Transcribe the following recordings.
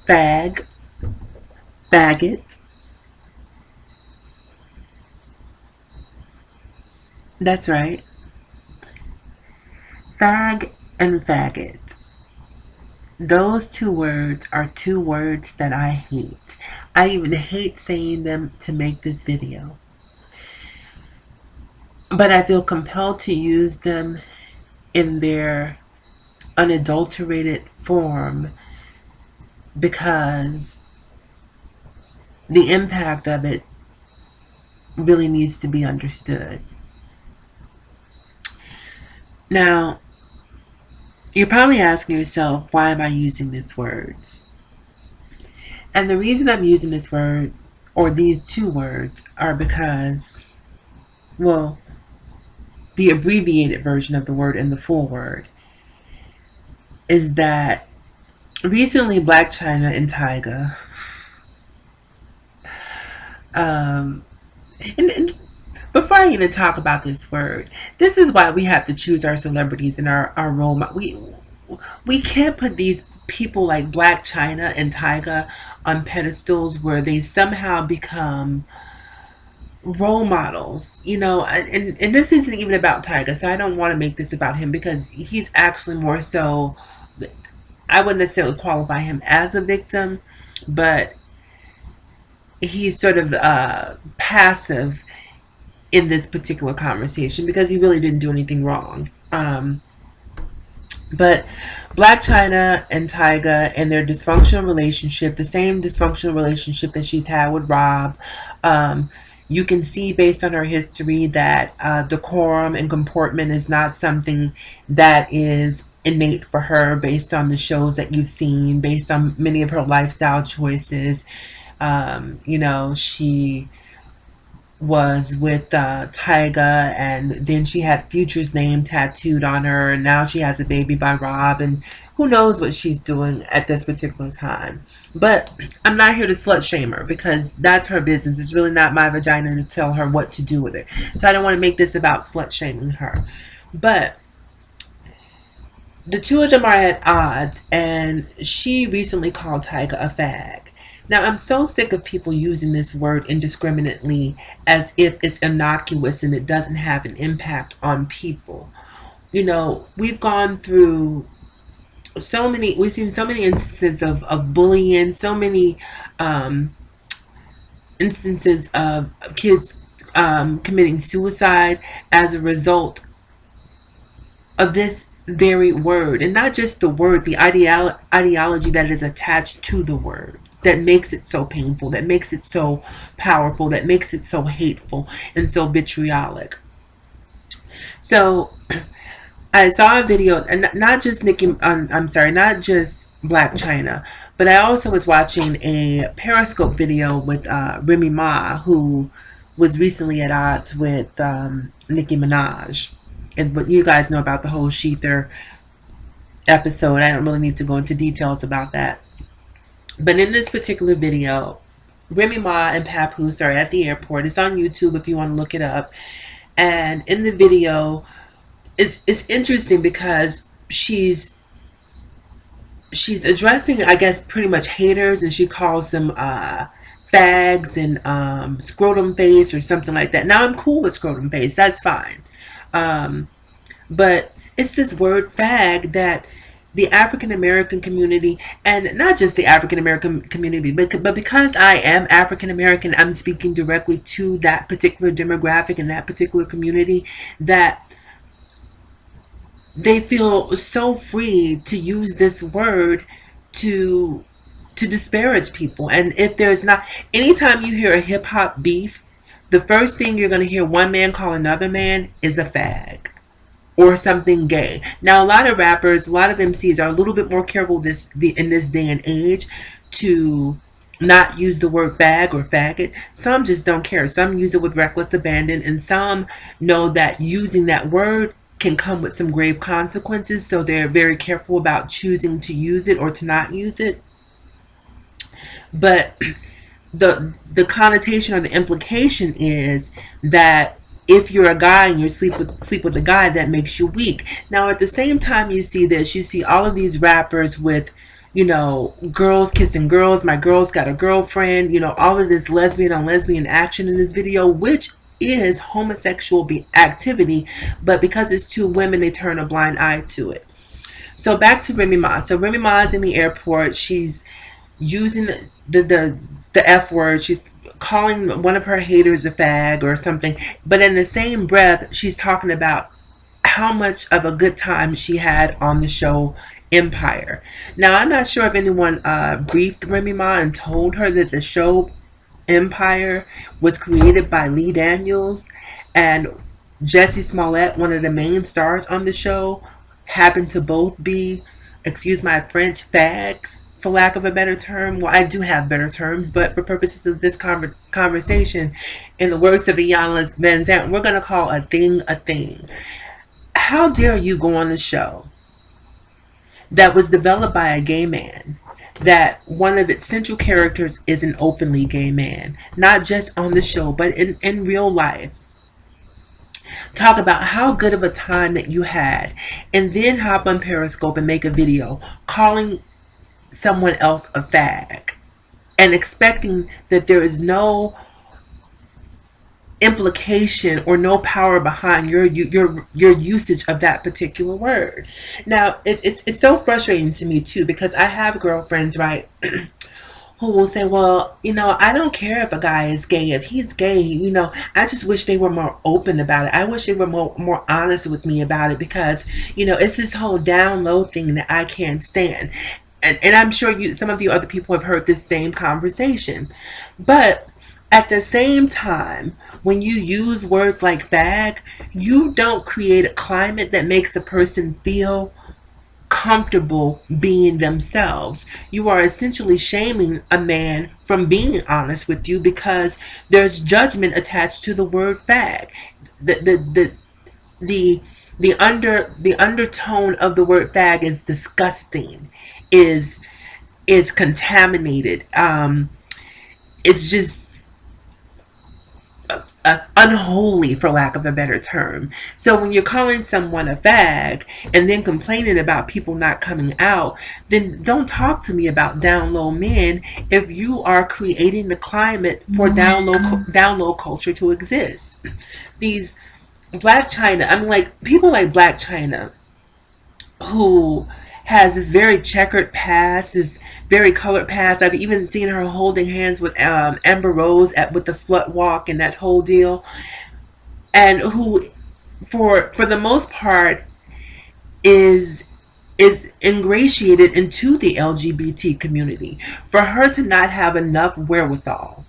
fag, faggot. That's right. Fag and faggot. Those two words are two words that I hate. I even hate saying them to make this video. But I feel compelled to use them in their unadulterated form because the impact of it really needs to be understood. Now, you're probably asking yourself, why am I using these words? And the reason I'm using this word, or these two words, are because, well, the abbreviated version of the word and the full word is that recently Blac Chyna and Tyga, and before I even talk about this word, this is why we have to choose our celebrities and our role models. We can't put these people like Blac Chyna and Tyga on pedestals where they somehow become role models, and this isn't even about Tyga, so I don't want to make this about him because he's actually more so, I wouldn't necessarily qualify him as a victim, but he's sort of passive in this particular conversation because he really didn't do anything wrong. But Blac Chyna and Tyga and their dysfunctional relationship, the same dysfunctional relationship that she's had with Rob, you can see based on her history that decorum and comportment is not something that is innate for her based on the shows that you've seen, based on many of her lifestyle choices. She was with Tyga, and then she had Future's name tattooed on her, and now she has a baby by Rob, and who knows what she's doing at this particular time. But I'm not here to slut shame her because that's her business. It's really not my vagina to tell her what to do with it. So I don't want to make this about slut shaming her. But the two of them are at odds, and she recently called Tyga a fag. Now, I'm so sick of people using this word indiscriminately as if it's innocuous and it doesn't have an impact on people. We've gone through we've seen so many instances of bullying, so many instances of kids committing suicide as a result of this very word. And not just the word, the ideology that is attached to the word, that makes it so painful, that makes it so powerful, that makes it so hateful and so vitriolic. So I saw a video, and not just not just Blac Chyna, but I also was watching a Periscope video with Remy Ma, who was recently at odds with Nicki Minaj. And what you guys know about the whole Sheether episode, I don't really need to go into details about that. But in this particular video, Remy Ma and Papoose are at the airport. It's on YouTube if you want to look it up. And in the video, it's interesting because she's addressing, I guess, pretty much haters, and she calls them fags and scrotum face or something like that. Now, I'm cool with scrotum face. That's fine. But it's this word fag that the African American community, and not just the African American community, but because I am African American, I'm speaking directly to that particular demographic and that particular community, that they feel so free to use this word to disparage people. And if there's not, anytime you hear a hip hop beef, the first thing you're going to hear one man call another man is a fag or something gay. Now, a lot of rappers, a lot of MCs are a little bit more careful in this day and age to not use the word fag or faggot. Some just don't care. Some use it with reckless abandon, and some know that using that word can come with some grave consequences, so they're very careful about choosing to use it or to not use it. But the connotation or the implication is that if you're a guy and you sleep with a guy, that makes you weak. Now, at the same time you see this, you see all of these rappers with, girls kissing girls, my girl's got a girlfriend, all of this lesbian on lesbian action in this video, which is homosexual activity, but because it's two women, they turn a blind eye to it. So back to Remy Ma. So Remy Ma is in the airport. She's using the F word. She's calling one of her haters a fag or something. But in the same breath, she's talking about how much of a good time she had on the show Empire. Now, I'm not sure if anyone briefed Remy Ma and told her that the show Empire was created by Lee Daniels, and Jesse Smollett, one of the main stars on the show, happened to both be, excuse my French, fags, for lack of a better term. Well, I do have better terms, but for purposes of this conversation, in the words of Iyanla Vanzant, we're going to call a thing a thing. How dare you go on a show that was developed by a gay man, that one of its central characters is an openly gay man, not just on the show, but in real life. Talk about how good of a time that you had, and then hop on Periscope and make a video calling someone else a fag and expecting that there is no implication or no power behind your usage of that particular word. Now, it's so frustrating to me too, because I have girlfriends, right, who will say, well, I don't care if a guy is gay. If he's gay, I just wish they were more open about it. I wish they were more honest with me about it, because, it's this whole down low thing that I can't stand. And I'm sure some of you other people have heard this same conversation. But at the same time, when you use words like fag, you don't create a climate that makes a person feel comfortable being themselves. You are essentially shaming a man from being honest with you, because there's judgment attached to the word fag. The undertone of the word fag is disgusting, is contaminated. It's just unholy, for lack of a better term. So when you're calling someone a fag and then complaining about people not coming out, then don't talk to me about down low men if you are creating the climate for down low culture to exist. These Blac Chyna, I mean, like, people like Blac Chyna, who has this very checkered past, this very colored past. I've even seen her holding hands with Amber Rose with the slut walk and that whole deal, and who, for the most part, is ingratiated into the LGBT community. For her to not have enough wherewithal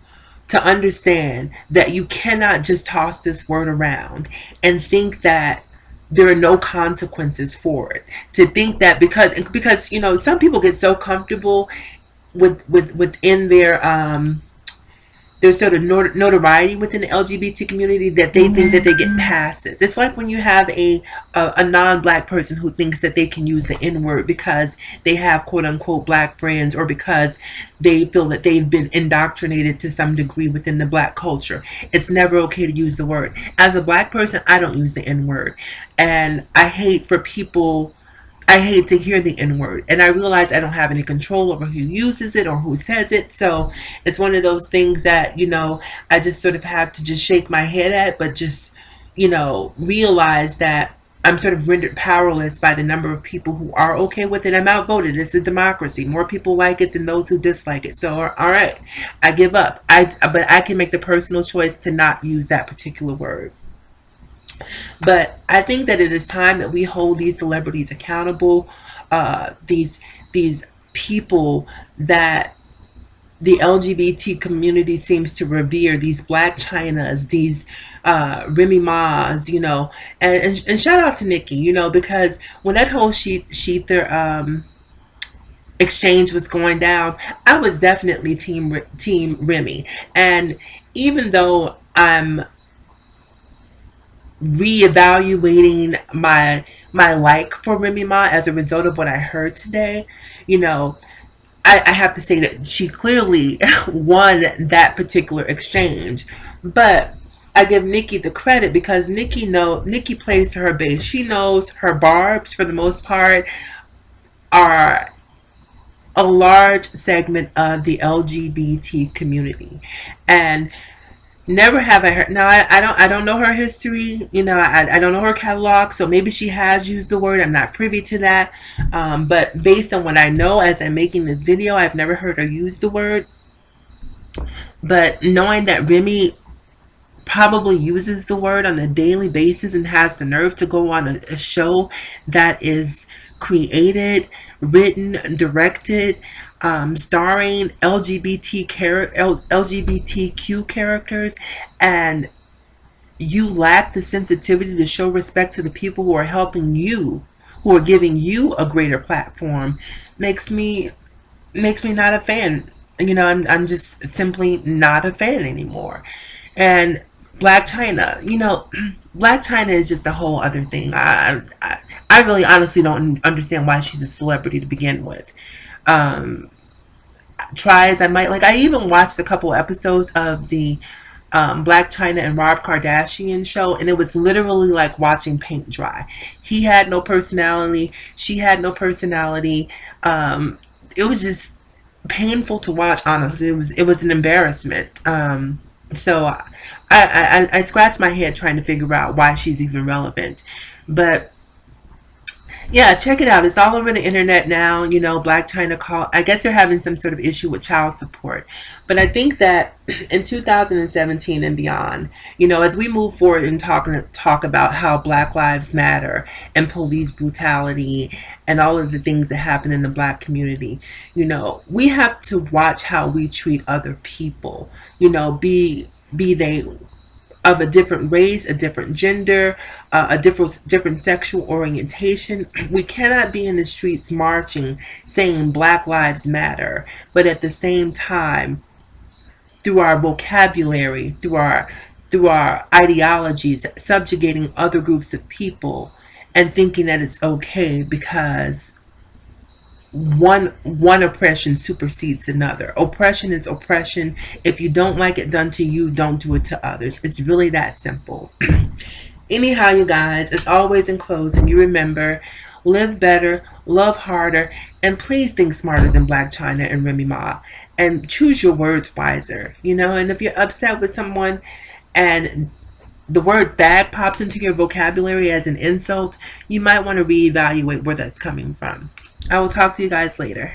to understand that you cannot just toss this word around and think that there are no consequences for it. To think that because some people get so comfortable within their sort of notoriety within the LGBT community that they think that they get passes. It's like when you have a non-black person who thinks that they can use the N-word because they have quote-unquote black friends, or because they feel that they've been indoctrinated to some degree within the black culture. It's never okay to use the word. As a black person, I don't use the N-word. And I hate to hear the N-word, and I realize I don't have any control over who uses it or who says it. So it's one of those things that, I just sort of have to just shake my head at, but just, realize that I'm sort of rendered powerless by the number of people who are okay with it. I'm outvoted. It's a democracy. More people like it than those who dislike it. So, all right, I give up. But I can make the personal choice to not use that particular word. But I think that it is time that we hold these celebrities accountable. These people that the LGBT community seems to revere, these Blac Chynas, these Remy Ma's, and shout out to Nikki, because when that whole Sheether exchange was going down, I was definitely team Remy. And even though I'm reevaluating my like for Remy Ma as a result of what I heard today, I have to say that she clearly won that particular exchange. But I give Nikki the credit, because Nikki plays to her base. She knows her barbs, for the most part, are a large segment of the LGBT community. And never have I heard. Now I don't know her history. I don't know her catalog. So maybe she has used the word. I'm not privy to that. But based on what I know as I'm making this video, I've never heard her use the word. But knowing that Remy probably uses the word on a daily basis and has the nerve to go on a show that is created, written, directed, starring LGBTQ characters, and you lack the sensitivity to show respect to the people who are helping you, who are giving you a greater platform, makes me not a fan. I'm just simply not a fan anymore. And Blac Chyna, Blac Chyna is just a whole other thing. I really honestly don't understand why she's a celebrity to begin with. Um, Try as I might, like, I even watched a couple episodes of the Blac Chyna and Rob Kardashian show, and it was literally like watching paint dry. He had no personality. She had no personality. It was just painful to watch. Honestly, it was an embarrassment. So I scratched my head trying to figure out why she's even relevant, but yeah, check it out. It's all over the internet now. Blac Chyna call. I guess they're having some sort of issue with child support. But I think that in 2017 and beyond, as we move forward and talk about how Black Lives Matter and police brutality and all of the things that happen in the Black community, we have to watch how we treat other people. Be they of a different race, a different gender, a different sexual orientation. We cannot be in the streets marching saying Black Lives Matter, but at the same time, through our vocabulary, through our ideologies, subjugating other groups of people and thinking that it's okay because one oppression supersedes another. Oppression is oppression. If you don't like it done to you, don't do it to others. It's really that simple. Anyhow, you guys, as always in closing, you remember, live better, love harder, and please think smarter than Blac Chyna and Remy Ma. And choose your words wiser. And if you're upset with someone and the word fag pops into your vocabulary as an insult, you might want to reevaluate where that's coming from. I will talk to you guys later.